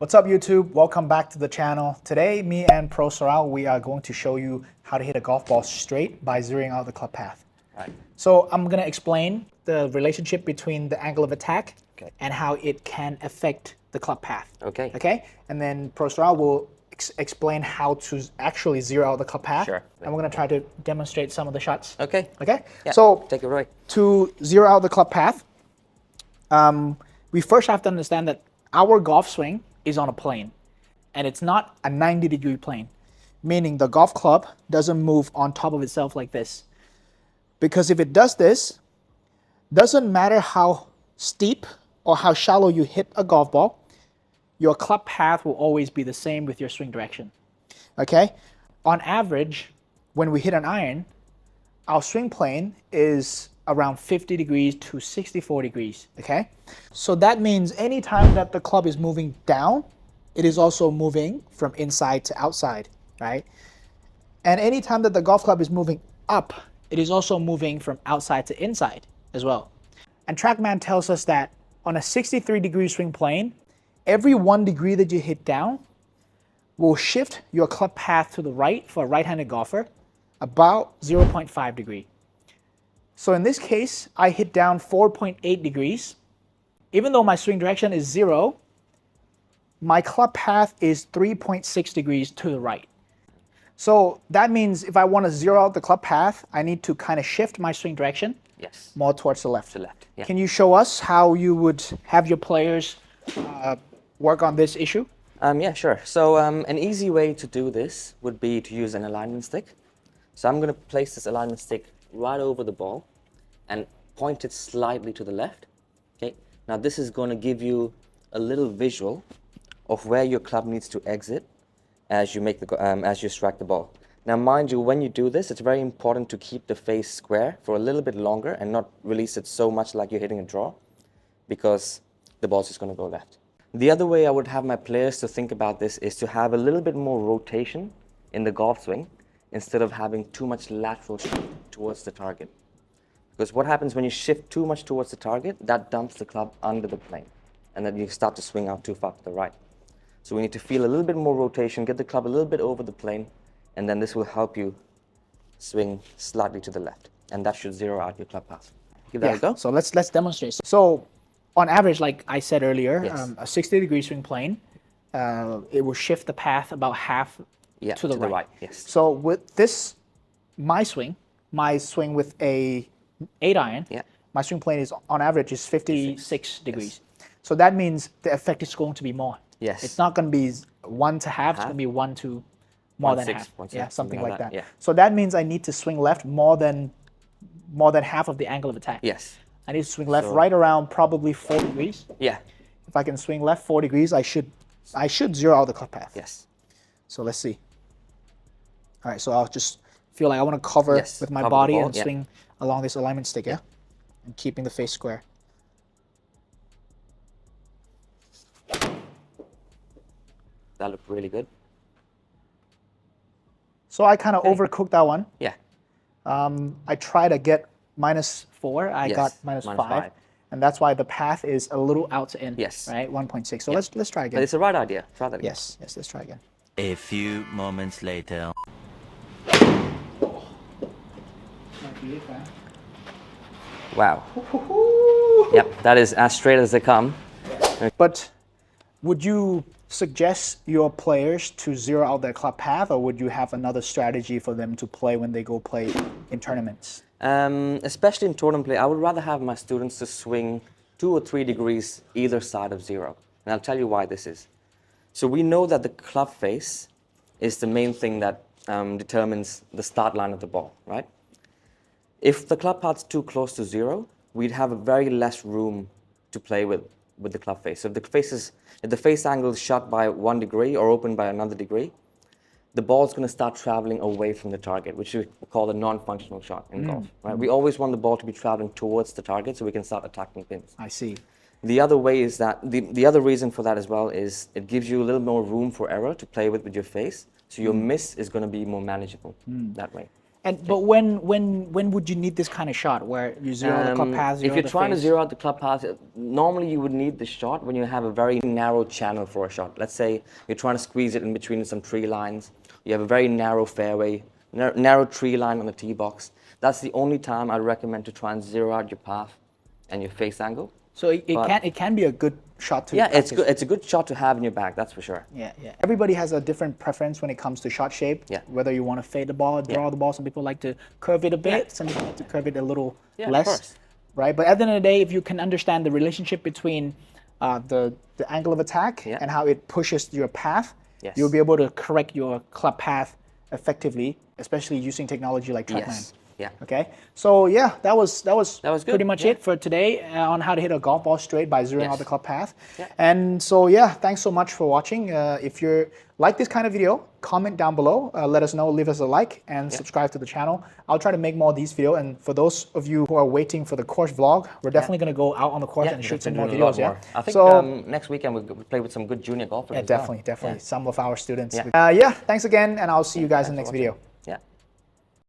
What's up YouTube? Welcome back to the channel. Today, me and Pro Saral, we are going to show you how to hit a golf ball straight by zeroing out the club path. Right. So I'm going to explain the relationship between the angle of attack and how it can affect the club path. Okay? And then Pro Saral will explain how to actually zero out the club path. Sure. And we're going to try to demonstrate some of the shots. Okay. Yeah, So take it away. To zero out the club path, we first have to understand that our golf swing is on a plane, and it's not a 90-degree plane, meaning the golf club doesn't move on top of itself like this. Because if it does this, doesn't matter how steep or how shallow you hit a golf ball, your club path will always be the same with your swing direction. Okay? On average, when we hit an iron, our swing plane is around 50 degrees to 64 degrees, okay? So that means anytime that the club is moving down, it is also moving from inside to outside, right? And anytime that the golf club is moving up, it is also moving from outside to inside as well. And Trackman tells us that on a 63-degree swing plane, every 1 degree that you hit down will shift your club path to the right for a right-handed golfer about 0.5 degree. So in this case, I hit down 4.8 degrees. Even though my swing direction is 0, my club path is 3.6 degrees to the right. So that means if I want to zero out the club path, I need to kind of shift my swing direction more towards the left. Yeah. Can you show us how you would have your players work on this issue? Yeah, sure. So an easy way to do this would be to use an alignment stick. So I'm going to place this alignment stick right over the ball and point it slightly to the left. Okay. Now this is going to give you a little visual of where your club needs to exit as you make the as you strike the ball. Now, mind you, when you do this, it's very important to keep the face square for a little bit longer and not release it so much like you're hitting a draw, because the ball's just going to go left. The other way I would have my players to think about this is to have a little bit more rotation in the golf swing instead of having too much lateral shift towards the target. Because what happens when you shift too much towards the target, that dumps the club under the plane, and then you start to swing out too far to the right. So we need to feel a little bit more rotation, get the club a little bit over the plane, and then this will help you swing slightly to the left, and that should zero out your club path. Give that a go. So let's demonstrate. So on average, like I said earlier, Yes. a 60-degree swing plane, it will shift the path about half to the right. Yes. So with this, my swing with a 8-iron, my swing plane is on average is 56 degrees. Yes. So that means the effect is going to be more. Yes. It's not going to be 1 to half, it's going to be 1 to more than half. Yeah, something like that. Yeah. So that means I need to swing left more than half of the angle of attack. Yes. I need to swing left right around probably 4 degrees. Yeah. If I can swing left 4 degrees, I should zero out the club path. Yes. So let's see. All right, so I'll just feel like I want to cover with my body and swing along this alignment stick, and keeping the face square. That looked really good. So I kind of overcooked that one. Yeah. I tried to get -4. I got -5. And that's why the path is a little out to in. Yes. Right? 1.6. So let's try again. But it's the right idea. Try that again. Yes, let's try again. A few moments later. Wow. Yep, that is as straight as they come. But would you suggest your players to zero out their club path, or would you have another strategy for them to play when they go play in tournaments? Especially in tournament play, I would rather have my students to swing 2 or 3 degrees either side of 0. And I'll tell you why this is. So we know that the club face is the main thing that determines the start line of the ball, right? If the club path's too close to 0, we'd have a very less room to play with the club face. So if the face angle is shut by 1 degree or open by another degree, the ball's going to start traveling away from the target, which we call a non-functional shot in golf. Right? We always want the ball to be traveling towards the target so we can start attacking pins. I see. The other way is that the other reason for that as well is it gives you a little more room for error to play with your face, so your miss is going to be more manageable that way. And but when would you need this kind of shot where you zero the club path, zero If you're the trying to face? zero out the club path, normally you would need the shot when you have a very narrow channel for a shot. Let's say you're trying to squeeze it in between some tree lines. You have a very narrow fairway, narrow tree line on the tee box. That's the only time I recommend to try and zero out your path and your face angle. So it can be a good shot to Yeah, it's practice. good. It's a good shot to have in your bag. That's for sure. Yeah, yeah. Everybody has a different preference when it comes to shot shape. Yeah. Whether you want to fade the ball, draw the ball. Some people like to curve it a bit. Yeah. Some people like to curve it a little Yeah, of less. course. Right. But at the end of the day, if you can understand the relationship between the angle of attack Yeah. and how it pushes your path, Yes. you'll be able to correct your club path effectively, especially using technology like Trackman. Yes. Yeah. Okay, so yeah, that was good, pretty much yeah. it for today on how to hit a golf ball straight by zeroing Yes. out the club path. Yeah. And so yeah, thanks so much for watching. If you're like this kind of video, comment down below. Let us know, leave us a like, and subscribe to the channel. I'll try to make more of these videos. And for those of you who are waiting for the course vlog, we're definitely going to go out on the course Yeah, and shoot we've some been more doing a lot videos. Yeah, more. I think so next weekend we'll play with some good junior golfers. yeah, as well. definitely, Yeah. some of our students. Yeah. Yeah, thanks again, and I'll see you guys in the next for watching. video.